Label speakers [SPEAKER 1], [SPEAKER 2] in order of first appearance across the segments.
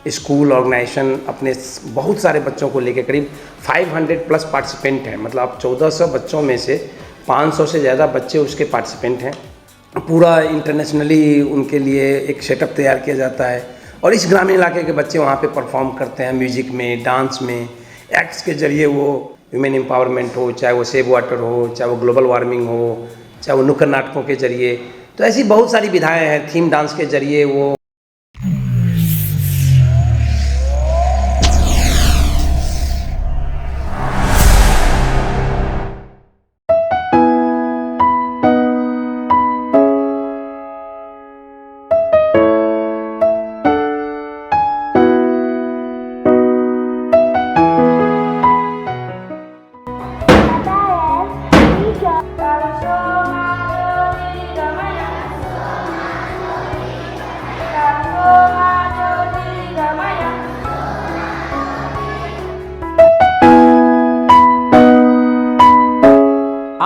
[SPEAKER 1] School organisation अपने बहुत सारे बच्चों को लेके करीब 500 प्लस पार्टिसिपेंट हैं। मतलब आप 1400 बच्चों में से 500 से ज़्यादा बच्चे उसके पार्टिसिपेंट हैं। पूरा इंटरनेशनली उनके लिए एक सेटअप तैयार किया जाता है और इस ग्रामीण इलाके के बच्चे वहाँ पे परफॉर्म करते हैं, म्यूजिक में, डांस में, एक्ट्स के जरिए वो ह्यूमन एम्पावरमेंट हो, चाहे वो सेव वाटर हो, चाहे वो ग्लोबल वार्मिंग हो, चाहे वो नुक्कड़ नाटकों के जरिए। तो ऐसी बहुत सारी विधाएँ हैं। थीम डांस के जरिए वो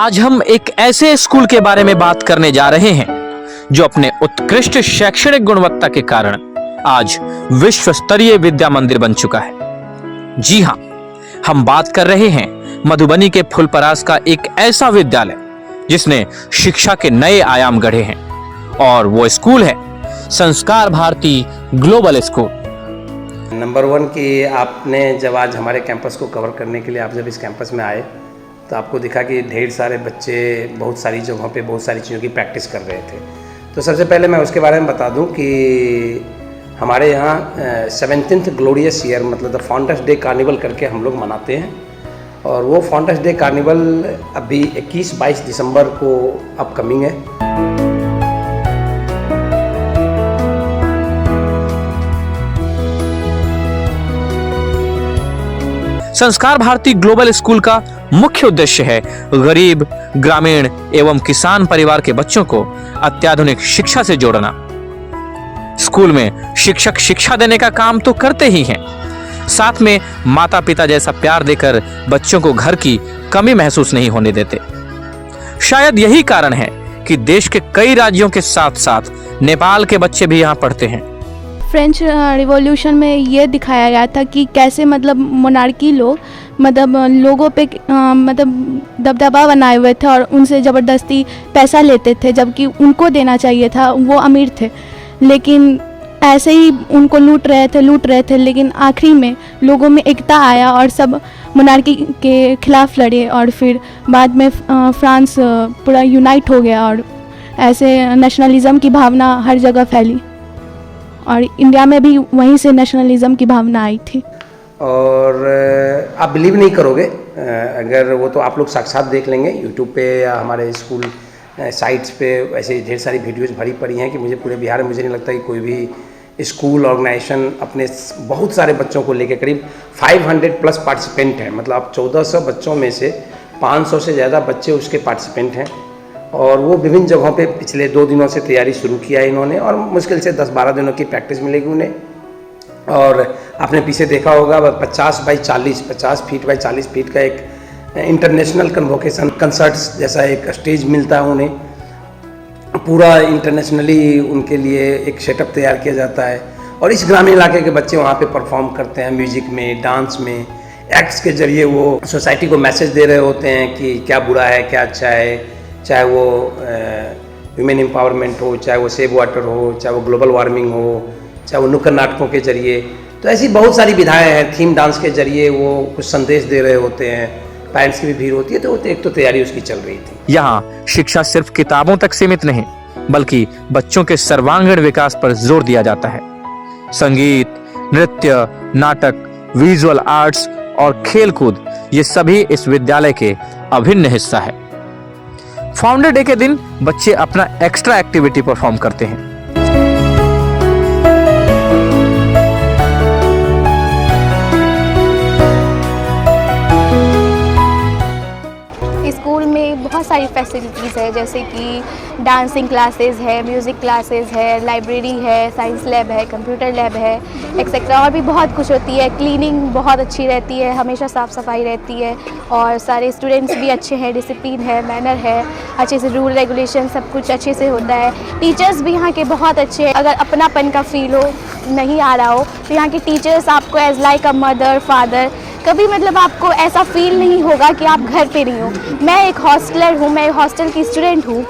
[SPEAKER 2] आज हम एक ऐसे स्कूल के बारे में बात करने जा रहे हैं जो अपने उत्कृष्ट शैक्षणिक गुणवत्ता के कारण आज विश्व स्तरीय विद्या मंदिर बन चुका है। जी हां, हम बात कर रहे हैं मधुबनी के फुलपरास का एक ऐसा विद्यालय जिसने शिक्षा के नए आयाम गढ़े हैं, और वो स्कूल है संस्कार भारती ग्लोबल स्कूल।
[SPEAKER 1] नंबर 1 कि आपने जब आज हमारे कैंपस को कवर करने के लिए आप जब इस कैंपस में आए तो आपको दिखा कि ढेर सारे बच्चे बहुत सारी जगहों पे बहुत सारी चीज़ों की प्रैक्टिस कर रहे थे। तो सबसे पहले मैं उसके बारे में बता दूं कि हमारे यहाँ 17th ग्लोरियस ईयर मतलब द फाउंडर्स डे कार्निवल करके हम लोग मनाते हैं, और वो फाउंडर्स डे कार्निवल अभी 21-22 दिसंबर को अपकमिंग है।
[SPEAKER 2] संस्कार भारती ग्लोबल स्कूल का मुख्य उद्देश्य है गरीब, ग्रामीण एवं किसान परिवार के बच्चों को अत्याधुनिक शिक्षा से जोड़ना। स्कूल में शिक्षक शिक्षा देने का काम तो करते ही हैं, साथ में माता पिता जैसा प्यार देकर बच्चों को घर की कमी महसूस नहीं होने देते। शायद यही कारण है कि देश के कई राज्यों के साथ साथ नेपाल के बच्चे भी यहाँ पढ़ते हैं।
[SPEAKER 3] फ्रेंच रिवॉल्यूशन में ये दिखाया गया था कि कैसे मतलब मोनार्की लोग मतलब लोगों पे मतलब दबदबा बनाए हुए थे और उनसे ज़बरदस्ती पैसा लेते थे, जबकि उनको देना चाहिए था, वो अमीर थे, लेकिन ऐसे ही उनको लूट रहे थे। लेकिन आखिरी में लोगों में एकता आया और सब मोनार्की के खिलाफ लड़े, और फिर बाद में फ्रांस पूरा यूनाइट हो गया और ऐसे नेशनलिज्म की भावना हर जगह फैली, और इंडिया में भी वहीं से नेशनलिज्म की भावना आई थी।
[SPEAKER 1] और आप बिलीव नहीं करोगे, अगर वो तो आप लोग साक्षात देख लेंगे यूट्यूब पे या हमारे स्कूल साइट्स पे, ऐसे ढेर सारी वीडियोस भरी पड़ी हैं कि मुझे पूरे बिहार में मुझे नहीं लगता कि कोई भी स्कूल ऑर्गेनाइजेशन अपने बहुत सारे बच्चों को लेके करीब 500 प्लस पार्टिसिपेंट हैं। मतलब आप 1400 बच्चों में से 500 से ज़्यादा बच्चे उसके पार्टिसिपेंट हैं, और वो विभिन्न जगहों पे पिछले 2 दिनों से तैयारी शुरू किया है इन्होंने, और मुश्किल से 10-12 दिनों की प्रैक्टिस मिलेगी उन्हें। और आपने पीछे देखा होगा 50 फीट बाई 40 फीट का एक इंटरनेशनल कन्वोकेशन कंसर्ट्स जैसा एक स्टेज मिलता है उन्हें। पूरा इंटरनेशनली उनके लिए एक सेटअप तैयार किया जाता है, और इस ग्रामीण इलाके के बच्चे वहाँ पे परफॉर्म करते हैं, म्यूजिक में, डांस में, एक्ट्स के जरिए वो सोसाइटी को मैसेज दे रहे होते हैं कि क्या बुरा है, क्या अच्छा है, चाहे वो ह्यूमन एम्पावरमेंट हो, चाहे वो सेव वाटर हो, चाहे वो ग्लोबल वार्मिंग हो, चाहे वो नुक्कड़ नाटकों के जरिए। तो ऐसी बहुत सारी विधाएँ हैं। थीम डांस के जरिए वो कुछ संदेश दे रहे होते हैं, पेरेंट्स की भी भीड़ होती है, तो एक तो तैयारी उसकी चल रही थी।
[SPEAKER 2] यहाँ शिक्षा सिर्फ किताबों तक सीमित नहीं, बल्कि बच्चों के सर्वांगीण विकास पर जोर दिया जाता है। संगीत, नृत्य, नाटक, विजुअल आर्ट्स और खेलकूद, ये सभी इस विद्यालय के अभिन्न हिस्सा है। फाउंडर डे के दिन बच्चे अपना एक्स्ट्रा एक्टिविटी परफॉर्म करते हैं।
[SPEAKER 4] स्कूल में
[SPEAKER 3] पे बहुत सारी फैसिलिटीज़ है, जैसे कि डांसिंग क्लासेस है, म्यूज़िक क्लासेस है, लाइब्रेरी है, साइंस लैब है, कंप्यूटर लैब है, एक्सेट्रा और भी बहुत कुछ होती है। क्लीनिंग बहुत अच्छी रहती है, हमेशा साफ़ सफाई रहती है और सारे स्टूडेंट्स भी अच्छे हैं, डिसिप्लिन है, मैनर है, अच्छे से रूल रेगुलेशन सब कुछ अच्छे से होता है। टीचर्स भी यहाँ के बहुत अच्छे हैं। अगर अपनापन का फील हो, नहीं आ रहा हो, तो यहाँ के टीचर्स आपको as like a mother father, कभी मतलब आपको ऐसा फील नहीं होगा कि आप घर पे नहीं हो। मैं एक हॉस्टलर हूँ, मैं हॉस्टल की स्टूडेंट हूँ,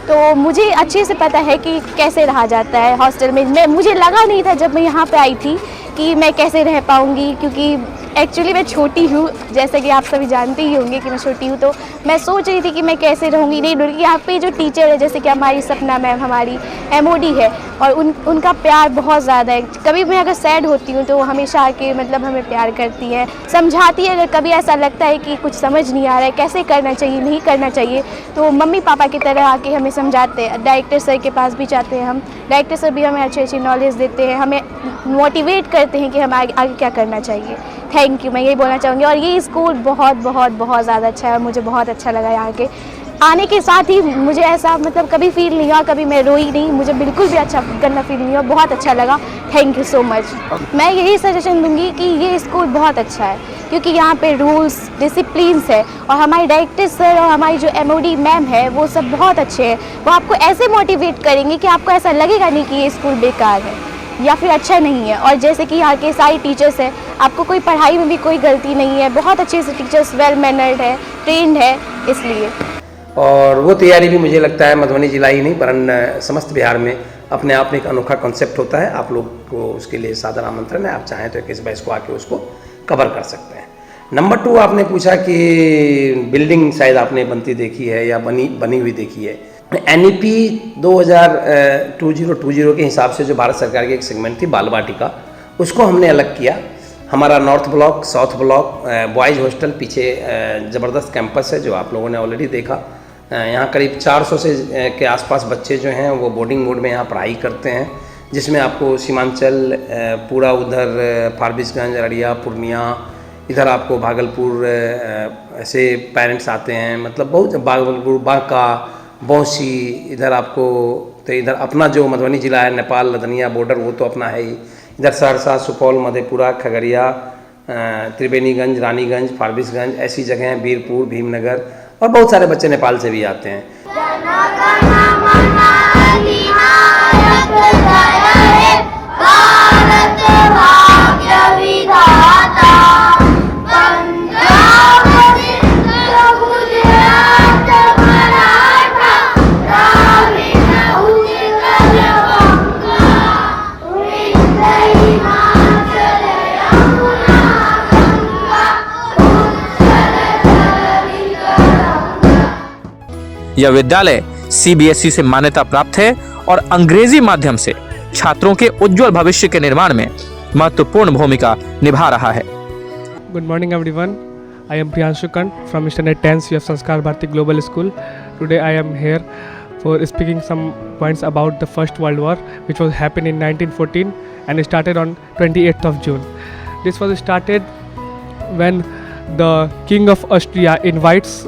[SPEAKER 3] तो मुझे अच्छे से पता है कि कैसे रहा जाता है हॉस्टल में। मुझे लगा नहीं था जब मैं यहाँ पे आई थी कि मैं कैसे रह पाऊँगी, क्योंकि एक्चुअली मैं छोटी हूँ, जैसे कि आप सभी जानते ही होंगे कि मैं छोटी हूँ, तो मैं सोच रही थी कि मैं कैसे रहूँगी। नहीं डूंगी। यहाँ पे जो टीचर है, जैसे कि हमारी सपना मैम हमारी MOD है, और उनका प्यार बहुत ज़्यादा है। कभी मैं अगर सैड होती हूँ तो हमेशा आके मतलब हमें प्यार करती है, समझाती है। अगर कभी ऐसा लगता है कि कुछ समझ नहीं आ रहा है, कैसे करना चाहिए नहीं करना चाहिए, तो मम्मी पापा की तरह आके हमें समझाते हैं। डायरेक्टर सर के पास भी जाते हैं हम, डायरेक्टर सर भी हमें अच्छी अच्छी नॉलेज देते हैं, हमें मोटिवेट करते हैं कि हम आगे क्या करना चाहिए। थैंक यू, मैं यही बोलना चाहूँगी। और ये स्कूल बहुत बहुत बहुत ज़्यादा अच्छा है और मुझे बहुत अच्छा लगा यहाँ के आने के साथ ही। मुझे ऐसा मतलब कभी फील नहीं हुआ, कभी मैं रोई नहीं, मुझे बिल्कुल भी अच्छा गंदा फील नहीं हुआ, बहुत अच्छा लगा। Thank you so much. मैं यही सजेशन दूंगी कि ये स्कूल बहुत अच्छा है, क्योंकि यहाँ पे रूल्स डिसिप्लिन्स है, और हमारे डायरेक्टर सर और हमारी जो MOD मैम है वो सब बहुत अच्छे हैं। वो आपको ऐसे मोटिवेट करेंगे कि आपको ऐसा लगेगा नहीं कि ये स्कूल बेकार है या फिर अच्छा नहीं है। और जैसे कि यहाँ के सारे टीचर्स हैं, आपको कोई पढ़ाई में भी कोई गलती नहीं है, बहुत अच्छे से टीचर्स वेल मैनर्ड है, ट्रेंड है, इसलिए।
[SPEAKER 1] और वो तैयारी भी मुझे लगता है मधुबनी जिला ही नहीं वरन समस्त बिहार में अपने आप में एक अनोखा कॉन्सेप्ट होता है। आप लोग को उसके लिए सादर आमंत्रण है, आप चाहें तो इस बार इसको आके उसको कवर कर सकते हैं। नंबर 2, आपने पूछा कि बिल्डिंग शायद आपने बनती देखी है या बनी हुई देखी है। NEP 2020 के हिसाब से जो भारत सरकार की एक सेगमेंट थी बाल वाटिका, उसको हमने अलग किया। हमारा north block, south block, boys hostel पीछे ज़बरदस्त कैंपस है जो आप लोगों ने ऑलरेडी देखा। यहाँ करीब 400 से के आसपास बच्चे जो हैं वो बोर्डिंग मोड में यहाँ पढ़ाई करते हैं, जिसमें आपको सीमांचल पूरा उधर फारबिसगंज, अररिया, पूर्णिया, इधर आपको भागलपुर ऐसे पेरेंट्स आते हैं। मतलब बहुत भागलपुर, बांका, बौंसी, इधर आपको तो इधर अपना जो मधुबनी ज़िला है, नेपाल लदनिया बॉर्डर, वो तो अपना है ही। इधर सहरसा, सुपौल, मधेपुरा, खगड़िया, त्रिवेणीगंज, रानीगंज, फारबिसगंज ऐसी जगह हैं, बीरपुर, भीमनगर, और बहुत सारे बच्चे नेपाल से भी आते हैं।
[SPEAKER 2] यह विद्यालय CBSE से मान्यता प्राप्त है और अंग्रेजी माध्यम से छात्रों के उज्जवल भविष्य के निर्माण में महत्वपूर्ण भूमिका निभा रहा है।
[SPEAKER 4] Good morning everyone. I am Priyanshu Kant from Standard 10 CF Sanskar Bharati Global School. Today I am here for speaking some points about the First World War, which was happened in 1914 and started on 28th of June. This was started when the King of Austria invites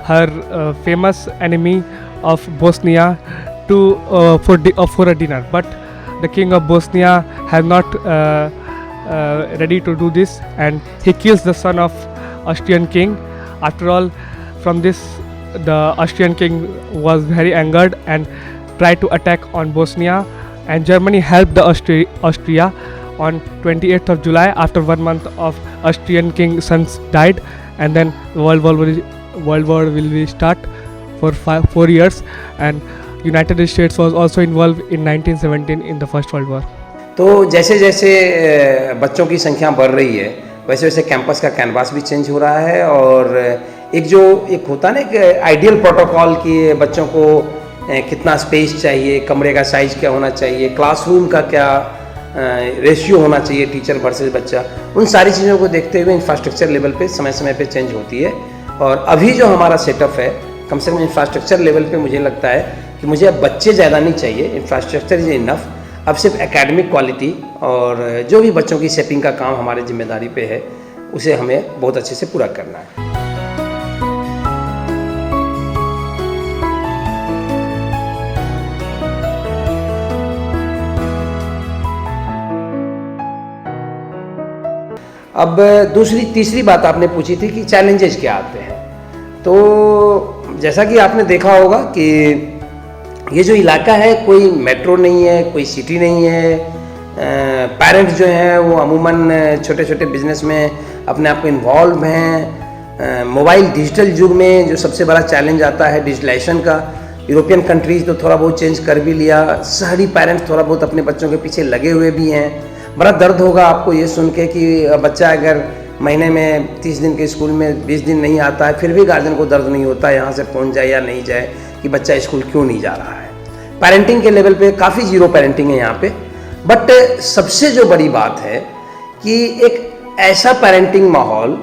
[SPEAKER 4] her famous enemy of Bosnia to for a dinner, but the King of Bosnia has not ready to do this, and he kills the son of Austrian king. After all, from this the Austrian king was very angered and tried to attack on Bosnia, and Germany helped the Austria on 28th of July after 1 month of Austrian king's sons died, and then World War will be start for 4 years, and United States was also involved in 1917 in the First World War.
[SPEAKER 1] तो जैसे जैसे बच्चों की संख्या बढ़ रही है वैसे वैसे कैंपस का कैनवास भी चेंज हो रहा है, और एक होता है ना एक आइडियल प्रोटोकॉल कि बच्चों को कितना स्पेस चाहिए, कमरे का साइज़ क्या होना चाहिए, क्लासरूम का क्या रेशियो होना चाहिए टीचर वर्सेस बच्चा, उन सारी चीज़ों को देखते हुए इंफ्रास्ट्रक्चर लेवल पे समय समय पे चेंज होती है। और अभी जो हमारा सेटअप है कम से कम इंफ्रास्ट्रक्चर लेवल पे मुझे लगता है कि मुझे अब बच्चे ज़्यादा नहीं चाहिए, इंफ्रास्ट्रक्चर इज इनफ। अब सिर्फ एकेडमिक क्वालिटी और जो भी बच्चों की शेपिंग का काम हमारे जिम्मेदारी पे है उसे हमें बहुत अच्छे से पूरा करना है। अब तीसरी बात आपने पूछी थी कि चैलेंजेस क्या आते हैं। तो जैसा कि आपने देखा होगा कि ये जो इलाका है कोई मेट्रो नहीं है, कोई सिटी नहीं है। पेरेंट्स जो हैं वो अमूमन छोटे छोटे बिजनेस में अपने आप को इन्वॉल्व हैं। मोबाइल डिजिटल युग में जो सबसे बड़ा चैलेंज आता है डिजिटलाइजेशन का, यूरोपियन कंट्रीज़ तो थोड़ा बहुत चेंज कर भी लिया, शहरी पेरेंट्स थोड़ा बहुत अपने बच्चों के पीछे लगे हुए भी हैं। बड़ा दर्द होगा आपको ये सुन के कि बच्चा अगर महीने में 30 दिन के स्कूल में 20 दिन नहीं आता है, फिर भी गार्जियन को दर्द नहीं होता यहाँ से पहुँच जाए या नहीं जाए कि बच्चा स्कूल क्यों नहीं जा रहा है। पेरेंटिंग के लेवल पे काफ़ी जीरो पेरेंटिंग है यहाँ पे। बट सबसे जो बड़ी बात है कि एक ऐसा पेरेंटिंग माहौल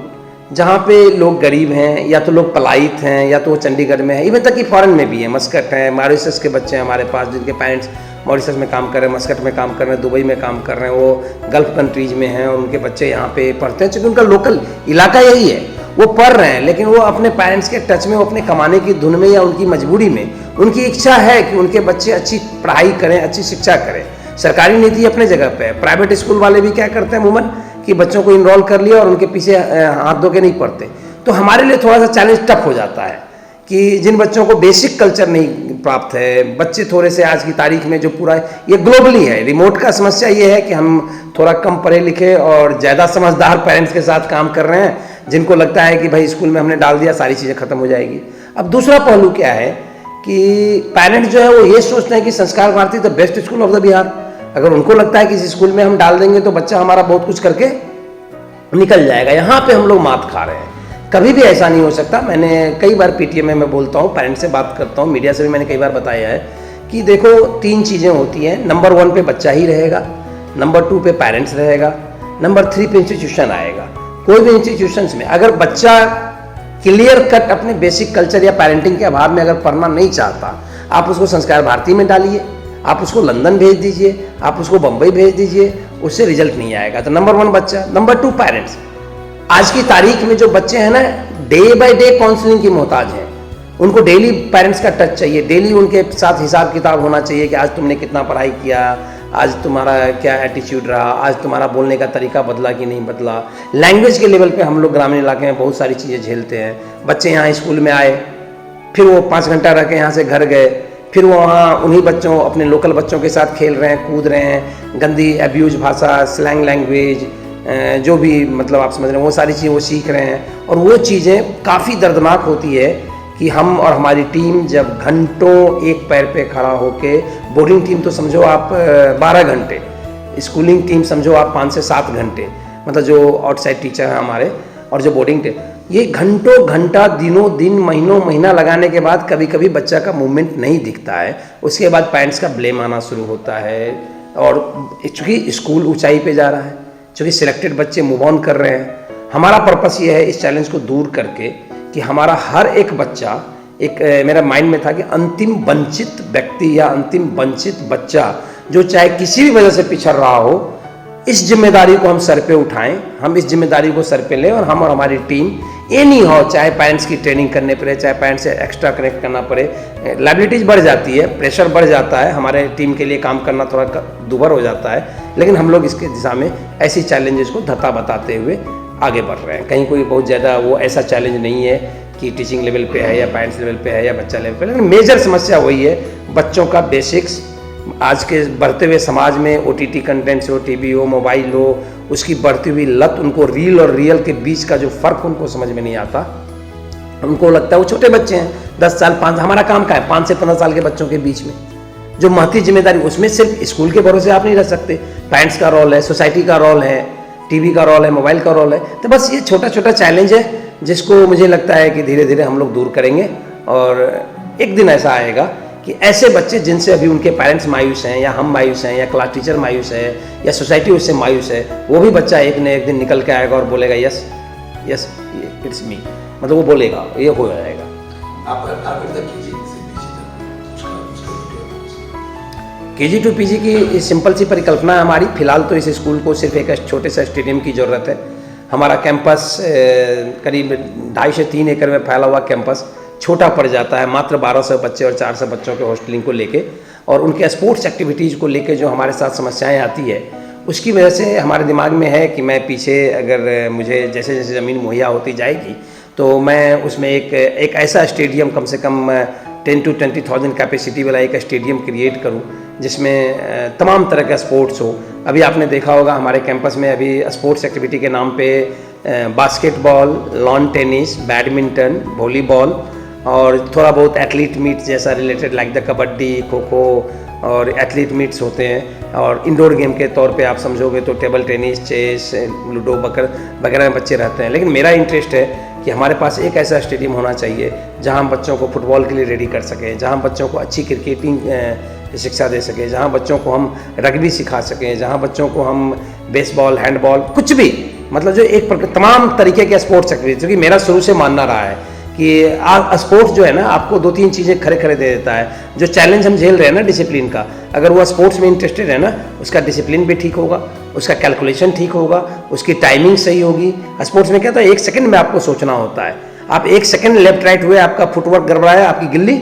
[SPEAKER 1] जहाँ पे लोग गरीब हैं, या तो लोग पलायित हैं, या तो वो चंडीगढ़ में है, इवन तक कि फॉरेन में भी है। मस्कट हैं, मॉरिशस के बच्चे हैं हमारे पास जिनके पेरेंट्स मॉरिशस में काम कर रहे हैं, मस्कट में काम कर रहे हैं, दुबई में काम कर रहे हैं, वो गल्फ कंट्रीज़ में हैं और उनके बच्चे यहाँ पे पढ़ते हैं। चूँकि उनका लोकल इलाका यही है, वो पढ़ रहे हैं, लेकिन वो अपने पेरेंट्स के टच में, वो अपने कमाने की धुन में या उनकी मजबूरी में उनकी इच्छा है कि उनके बच्चे अच्छी पढ़ाई करें, अच्छी शिक्षा करें। सरकारी नीति अपने जगह पे है। प्राइवेट स्कूल वाले भी क्या करते हैं अमूमन कि बच्चों को इनरोल कर लिया और उनके पीछे हाथ धो के नहीं पढ़ते। तो हमारे लिए थोड़ा सा चैलेंज टफ हो जाता है कि जिन बच्चों को बेसिक कल्चर नहीं प्राप्त है, बच्चे थोड़े से आज की तारीख में जो पूरा ये ग्लोबली है, रिमोट का समस्या ये है कि हम थोड़ा कम पढ़े लिखे और ज़्यादा समझदार पेरेंट्स के साथ काम कर रहे हैं, जिनको लगता है कि भाई स्कूल में हमने डाल दिया सारी चीज़ें खत्म हो जाएगी। अब दूसरा पहलू क्या है कि पेरेंट्स जो है वो ये सोचते हैं कि Sanskar Bharati the best school of the Bihar. अगर उनको लगता है कि इस स्कूल में हम डाल देंगे तो बच्चा हमारा बहुत कुछ करके निकल जाएगा, यहाँ पे हम लोग मात खा रहे हैं। कभी भी ऐसा नहीं हो सकता। मैंने कई बार पीटीएम में बोलता हूँ, पेरेंट्स से बात करता हूँ, मीडिया से भी मैंने कई बार बताया है कि देखो 3 चीज़ें होती हैं। नंबर 1 पे बच्चा ही रहेगा, नंबर 2 पे पेरेंट्स रहेगा, नंबर 3 पे इंस्टीट्यूशन आएगा। कोई भी इंस्टीट्यूशंस में अगर बच्चा क्लियर कट अपने बेसिक कल्चर या पेरेंटिंग के अभाव में अगर पढ़ना नहीं चाहता, आप उसको संस्कार भारती में डालिए, आप उसको लंदन भेज दीजिए, आप उसको बम्बई भेज दीजिए, उससे रिजल्ट नहीं आएगा। तो नंबर 1 बच्चा, नंबर 2 पेरेंट्स। आज की तारीख में जो बच्चे हैं ना, डे बाय डे काउंसलिंग की मोहताज हैं। उनको डेली पेरेंट्स का टच चाहिए, डेली उनके साथ हिसाब किताब होना चाहिए कि आज तुमने कितना पढ़ाई किया, आज तुम्हारा क्या एटीट्यूड रहा, आज तुम्हारा बोलने का तरीका बदला कि नहीं बदला। लैंग्वेज के लेवल पे हम लोग ग्रामीण इलाके में बहुत सारी चीज़ें झेलते हैं। बच्चे यहाँ स्कूल में आए, फिर वो 5 घंटा रह के यहाँ से घर गए, फिर वो वहाँ उन्हीं बच्चों, अपने लोकल बच्चों के साथ खेल रहे हैं, कूद रहे हैं, गंदी अब्यूज भाषा, स्लैंग लैंग्वेज, जो भी मतलब आप समझ रहे हैं, वो सारी चीज़ें वो सीख रहे हैं। और वो चीज़ें काफ़ी दर्दनाक होती है कि हम और हमारी टीम जब घंटों एक पैर पे खड़ा होके, बोर्डिंग टीम तो समझो आप 12 घंटे, स्कूलिंग टीम समझो आप 5 से 7 घंटे, मतलब जो आउटसाइड टीचर हैं हमारे, और जो बोर्डिंग टीम, ये घंटों घंटा, दिनों दिन, महीनों महीना लगाने के बाद कभी कभी बच्चा का मूवमेंट नहीं दिखता है। उसके बाद पेरेंट्स का ब्लेम आना शुरू होता है। और चूँकि स्कूल ऊंचाई पे जा रहा है, चूँकि सिलेक्टेड बच्चे मूव ऑन कर रहे हैं, हमारा पर्पस ये है इस चैलेंज को दूर करके कि हमारा हर एक बच्चा, एक मेरा माइंड में था कि अंतिम वंचित व्यक्ति या अंतिम वंचित बच्चा जो चाहे किसी भी वजह से पिछड़ रहा हो, इस जिम्मेदारी को हम सर पे उठाएं, हम इस जिम्मेदारी को सर पे लें और हम और हमारी टीम ये नहीं हो, चाहे पेरेंट्स की ट्रेनिंग करने पड़े, चाहे पेरेंट्स से एक्स्ट्रा कनेक्ट करना पड़े, लाइबिलिटीज बढ़ जाती है, प्रेशर बढ़ जाता है, हमारे टीम के लिए काम करना थोड़ा दुभर हो जाता है, लेकिन हम लोग इसके दिशा में ऐसी चैलेंजेस को धता बताते हुए आगे बढ़ रहे हैं। कहीं कोई बहुत ज़्यादा वो ऐसा चैलेंज नहीं है कि टीचिंग लेवल पे है या पेरेंट्स लेवल पे है या बच्चा लेवल पे, लेकिन मेजर समस्या वही है बच्चों का बेसिक्स। आज के बढ़ते हुए समाज में OTT कंटेंट्स हो, टीवी हो, मोबाइल हो, उसकी बढ़ती हुई लत, उनको रील और रियल के बीच का जो फ़र्क उनको समझ में नहीं आता। उनको लगता है वो छोटे बच्चे हैं, 10 साल 5, हमारा काम क्या है 5 से 15 साल के बच्चों के बीच में जो महती जिम्मेदारी, उसमें सिर्फ स्कूल के भरोसे आप नहीं रह सकते। पेरेंट्स का रोल है, सोसाइटी का रोल है, टीवी का रोल है, मोबाइल का रोल है। तो बस ये छोटा छोटा चैलेंज है जिसको मुझे लगता है कि धीरे धीरे हम लोग दूर करेंगे। और एक दिन ऐसा आएगा कि ऐसे बच्चे जिनसे अभी उनके पेरेंट्स मायूस हैं, या हम मायूस हैं, या क्लास टीचर मायूस है, या सोसाइटी उससे मायूस है, वो भी बच्चा एक न एक दिन निकल के आएगा और बोलेगा यस यस इट्स मी, मतलब वो बोलेगा, ये हो जाएगा। KG to PG की सिंपल सी परिकल्पना है हमारी। फिलहाल तो इस स्कूल को सिर्फ एक छोटे से स्टेडियम की ज़रूरत है। हमारा कैंपस करीब 2.5 से 3 एकड़ में फैला हुआ कैंपस छोटा पड़ जाता है, मात्र 1200 बच्चे और 400 बच्चों के हॉस्टलिंग को लेके, और उनके स्पोर्ट्स एक्टिविटीज़ को लेके जो हमारे साथ समस्याएं आती है उसकी वजह से हमारे दिमाग में है कि मैं पीछे अगर मुझे जैसे जैसे ज़मीन मुहैया होती जाएगी तो मैं उसमें एक ऐसा स्टेडियम कम से कम 10 to 20,000 कैपेसिटी वाला एक स्टेडियम क्रिएट करूं जिसमें तमाम तरह का स्पोर्ट्स हो। अभी आपने देखा होगा हमारे कैंपस में अभी स्पोर्ट्स एक्टिविटी के नाम पे basketball, lawn tennis, badminton, volleyball और थोड़ा बहुत एथलीट मीट जैसा related like the kabaddi, kho kho और एथलीट मीट्स होते हैं। और इंडोर गेम के तौर पे आप समझोगे तो टेबल टेनिस, चेस, लूडो वगैरह में बच्चे रहते हैं। लेकिन मेरा इंटरेस्ट है कि हमारे पास एक ऐसा स्टेडियम होना चाहिए जहां हम बच्चों को फुटबॉल के लिए रेडी कर सकें, जहां बच्चों को अच्छी क्रिकेटिंग शिक्षा दे सकें, जहां बच्चों को हम रग्बी सिखा सकें, जहां बच्चों को हम बेसबॉल, हैंडबॉल, कुछ भी मतलब जो तमाम तरीके के स्पोर्ट्स एक्टिविटी, क्योंकि मेरा शुरू से मानना रहा है कि स्पोर्ट्स जो है ना आपको 2-3 चीज़ें खड़े खड़े दे देता है। जो चैलेंज हम झेल रहे हैं ना डिसिप्लिन का, अगर वो स्पोर्ट्स में इंटरेस्टेड है ना, उसका डिसिप्लिन भी ठीक होगा, उसका कैलकुलेशन ठीक होगा, उसकी टाइमिंग सही होगी। स्पोर्ट्स में क्या होता है 1 सेकंड में आपको सोचना होता है। आप 1 सेकंड लेफ्ट राइट हुए, आपका फुटवर्क गड़बड़ाया, आपकी गिल्ली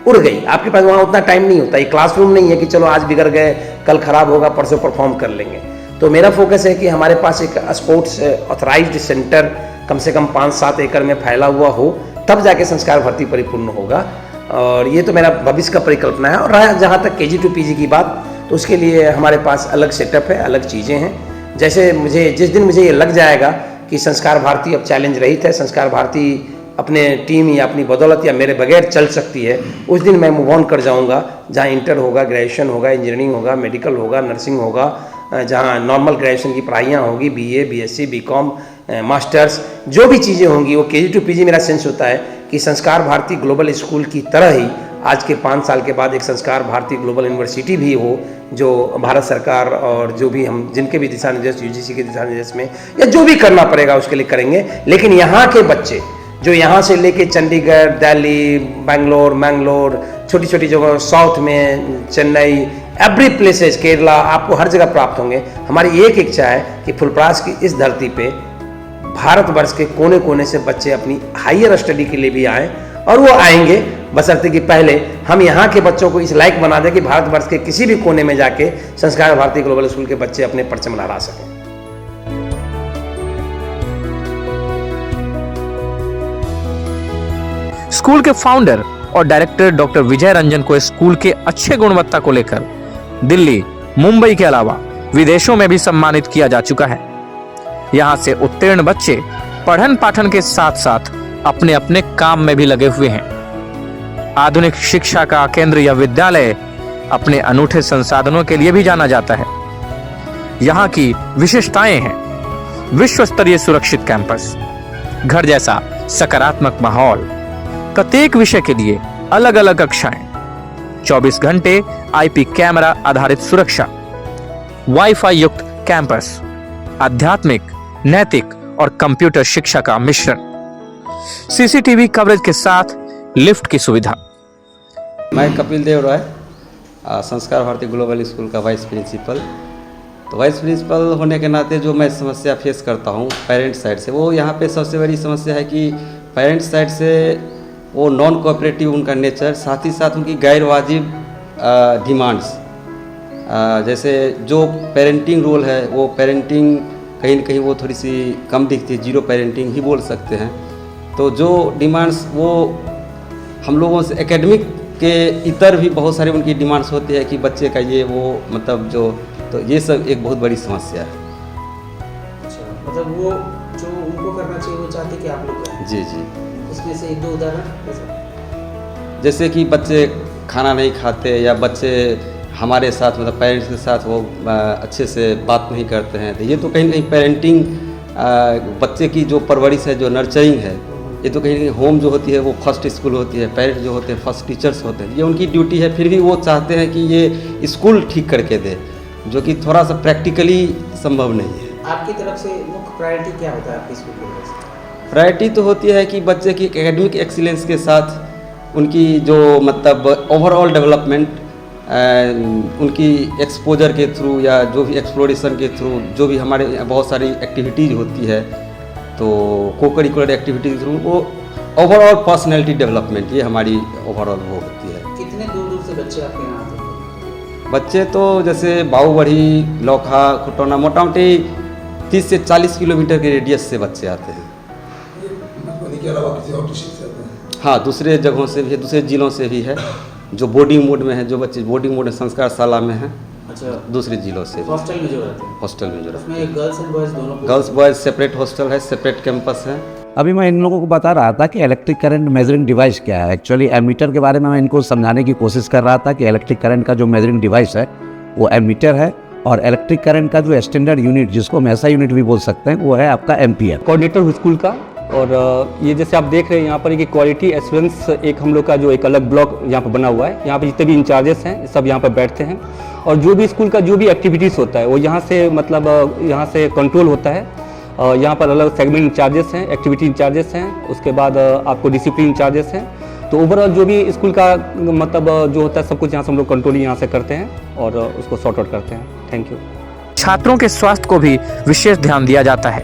[SPEAKER 1] उड़ गई, आपके पास वहाँ उतना टाइम नहीं होता। ये क्लासरूम नहीं है कि चलो आज बिगड़ गए, कल खराब होगा, परसों परफॉर्म कर लेंगे। तो मेरा फोकस है कि हमारे पास एक स्पोर्ट्स ऑथराइज्ड सेंटर कम से कम 5-7 एकड़ में फैला हुआ हो, तब जाके संस्कार भारती परिपूर्ण होगा। और ये तो मेरा भविष्य का परिकल्पना है। और रहा जहाँ तक KG to PG की बात, तो उसके लिए हमारे पास अलग सेटअप है, अलग चीज़ें हैं। जैसे जिस दिन मुझे ये लग जाएगा कि संस्कार भारती अब चैलेंज रहित है, संस्कार भारती अपने टीम या अपनी बदौलत या मेरे बगैर चल सकती है, उस दिन मैं मूव ऑन कर जाऊँगा। जहाँ इंटर होगा, ग्रेजुएशन होगा, इंजीनियरिंग होगा, मेडिकल होगा, नर्सिंग होगा, जहाँ नॉर्मल ग्रेजुएशन की पढ़ाइयाँ होंगी, BA, BSc, BCom, मास्टर्स, जो भी चीज़ें होंगी वो KG to PG। मेरा सेंस होता है कि संस्कार भारती ग्लोबल स्कूल की तरह ही आज के 5 साल के बाद एक संस्कार भारती ग्लोबल यूनिवर्सिटी भी हो, जो भारत सरकार और जो भी हम जिनके भी दिशा निर्देश UGC के दिशा निर्देश में या जो भी करना पड़ेगा उसके लिए करेंगे। लेकिन यहाँ के बच्चे जो यहाँ से लेके चंडीगढ़, दिल्ली, मैंगलोर, छोटी छोटी जगह, साउथ में चेन्नई, एवरी प्लेसेस, केरला, आपको हर जगह प्राप्त होंगे। हमारी एक इच्छा है कि फुलपरास की इस धरती पे भारतवर्ष के कोने कोने से बच्चे अपनी हायर स्टडी के लिए भी आएँ, और वो आएंगे बशर्ते कि पहले हम यहाँ के बच्चों को इस लायक बना दें कि भारतवर्ष के किसी भी कोने में जाके संस्कार भारती ग्लोबल स्कूल के बच्चे अपने परचम लहरा सकें।
[SPEAKER 2] स्कूल के फाउंडर और डायरेक्टर डॉक्टर विजय रंजन को स्कूल के अच्छे गुणवत्ता को लेकर दिल्ली, मुंबई के अलावा विदेशों में भी सम्मानित किया जा चुका है। यहाँ से उत्तीर्ण बच्चे पठन पाठन के साथ साथ अपने अपने काम में भी लगे हुए हैं। आधुनिक शिक्षा का केंद्र यह विद्यालय अपने अनूठे संसाधनों के लिए भी जाना जाता है। यहाँ की विशेषताएं हैं विश्व स्तरीय सुरक्षित कैंपस, घर जैसा सकारात्मक माहौल, प्रत्येक विषय के लिए अलग अलग कक्षाएं, 24 घंटे IP कैमरा आधारित सुरक्षा, वाईफाई युक्त कैंपस, आध्यात्मिक, नैतिक और कंप्यूटर शिक्षा का मिश्रण, CCTV कवरेज के साथ लिफ्ट की सुविधा।
[SPEAKER 5] मैं कपिल देव रॉय, संस्कार भारती ग्लोबल स्कूल का वाइस प्रिंसिपल। तो वाइस प्रिंसिपल होने के नाते जो मैं समस्या फेस करता हूँ पेरेंट साइड से, वो यहाँ पे सबसे बड़ी समस्या है कि पेरेंट साइड से वो नॉन कोऑपरेटिव उनका नेचर, साथ ही साथ उनकी गैर वाजिब डिमांड्स। जैसे जो पेरेंटिंग रोल है वो पेरेंटिंग कहीं न कहीं वो थोड़ी सी कम दिखती है, 0 पेरेंटिंग ही बोल सकते हैं। तो जो डिमांड्स वो हम लोगों से एकेडमिक के इतर भी बहुत सारी उनकी डिमांड्स होती है कि बच्चे का ये वो मतलब जो, तो ये सब एक बहुत बड़ी समस्या है।
[SPEAKER 6] अच्छा, मतलब वो जो उनको करना चाहिए वो चाहते कि आप लोग करें।
[SPEAKER 5] जी जी।
[SPEAKER 6] इसमें से 1-2 उदाहरण
[SPEAKER 5] जैसे कि बच्चे खाना नहीं खाते, या बच्चे हमारे साथ मतलब पेरेंट्स के साथ वो अच्छे से बात नहीं करते हैं, तो ये तो कहीं ना कहीं पेरेंटिंग, बच्चे की जो परवरिश है, जो नर्चरिंग है, ये तो कहीं ना कहीं होम जो होती है वो फर्स्ट स्कूल होती है, पेरेंट्स जो होते हैं फर्स्ट टीचर्स होते हैं, ये उनकी ड्यूटी है। फिर भी वो चाहते हैं कि ये स्कूल ठीक करके दे, जो कि थोड़ा सा प्रैक्टिकली संभव नहीं है।
[SPEAKER 6] आपकी तरफ से मुख्य प्रायोरिटी क्या होता है आपकी स्कूल की तरफ से?
[SPEAKER 5] प्रायोरिटी तो होती है कि बच्चे की एकेडमिक एक्सीलेंस के साथ उनकी जो मतलब ओवरऑल डेवलपमेंट, उनकी एक्सपोजर के थ्रू या जो भी एक्सप्लोरेशन के थ्रू, जो भी हमारे बहुत सारी एक्टिविटीज़ होती है, तो को करिकुलर एक्टिविटी के थ्रू वो ओवरऑल पर्सनैलिटी डेवलपमेंट, ये हमारी ओवरऑल वो होती है।
[SPEAKER 6] कितने दूर दूर से बच्चे आपके यहाँ आते हैं?
[SPEAKER 5] बच्चे तो जैसे बाऊबढ़ी, लौखा, खुटौना, मोटा मोटी 30 से 40 किलोमीटर के रेडियस से बच्चे आते हैं।
[SPEAKER 7] के अलावा किसी और डिस्ट्रिक्ट से आते हैं?
[SPEAKER 5] हाँ, दूसरे जगहों से भी है, दूसरे ज़िलों से भी है, जो बोर्डिंग मोड में है, जो बच्चे बोर्डिंग मोड में संस्कार शाला में हैं,
[SPEAKER 6] अच्छा,
[SPEAKER 5] दूसरे ज़िलों से भी।
[SPEAKER 6] हॉस्टल में जो रहते हैं,
[SPEAKER 5] हॉस्टल में जो रहते
[SPEAKER 6] उसमें गर्ल्स एंड बॉयज़ दोनों
[SPEAKER 5] हैं, गर्ल्स बॉयज़ सेपरेट हॉस्टल है, सेपरेट कैंपस है।
[SPEAKER 8] अभी मैं इन लोगों को बता रहा था कि इलेक्ट्रिक करंट मेजरिंग डिवाइस क्या है। एक्चुअली एमीटर के बारे में मैं इनको समझाने की कोशिश कर रहा था कि इलेक्ट्रिक करंट का जो मेजरिंग डिवाइस है वो एमीटर है, और इलेक्ट्रिक करंट का जो स्टैंडर्ड यूनिट, जिसको हम ऐसा यूनिट भी बोल सकते हैं, वो है आपका एम्पियर।
[SPEAKER 9] कोऑर्डिनेटर हूँ स्कूल का, और ये जैसे आप देख रहे हैं यहाँ पर कि क्वालिटी एश्योरेंस एक हम लोग का जो एक अलग ब्लॉक यहाँ पर बना हुआ है। यहाँ पर जितने भी इंचार्जेस हैं सब यहाँ पर बैठते हैं, और जो भी स्कूल का जो भी एक्टिविटीज़ होता है वो यहाँ से मतलब यहाँ से कंट्रोल होता है। यहाँ पर अलग सेगमेंट इंचार्जेस हैं, एक्टिविटी इंचार्जेस हैं, उसके बाद आपको डिसिप्लिन इंचार्जेस हैं। तो ओवरऑल जो भी स्कूल का मतलब जो होता है सब कुछ यहाँ से हम लोग कंट्रोलिंग यहाँ से करते हैं और उसको सॉर्ट आउट करते हैं। Thank you.
[SPEAKER 2] छात्रों के स्वास्थ्य को भी विशेष ध्यान दिया जाता है।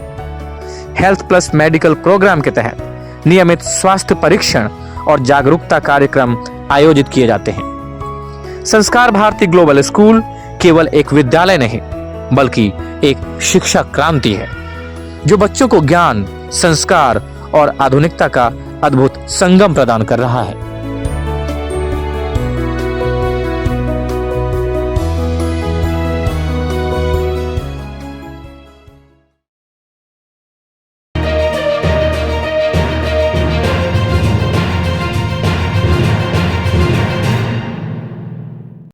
[SPEAKER 2] हेल्थ प्लस मेडिकल प्रोग्राम के तहत नियमित स्वास्थ्य परीक्षण और जागरूकता कार्यक्रम आयोजित किए जाते हैं। संस्कार भारती ग्लोबल स्कूल केवल एक विद्यालय नहीं बल्कि एक शिक्षा क्रांति है, जो बच्चों को ज्ञान, संस्कार और आधुनिकता का अद्भुत संगम प्रदान कर रहा है।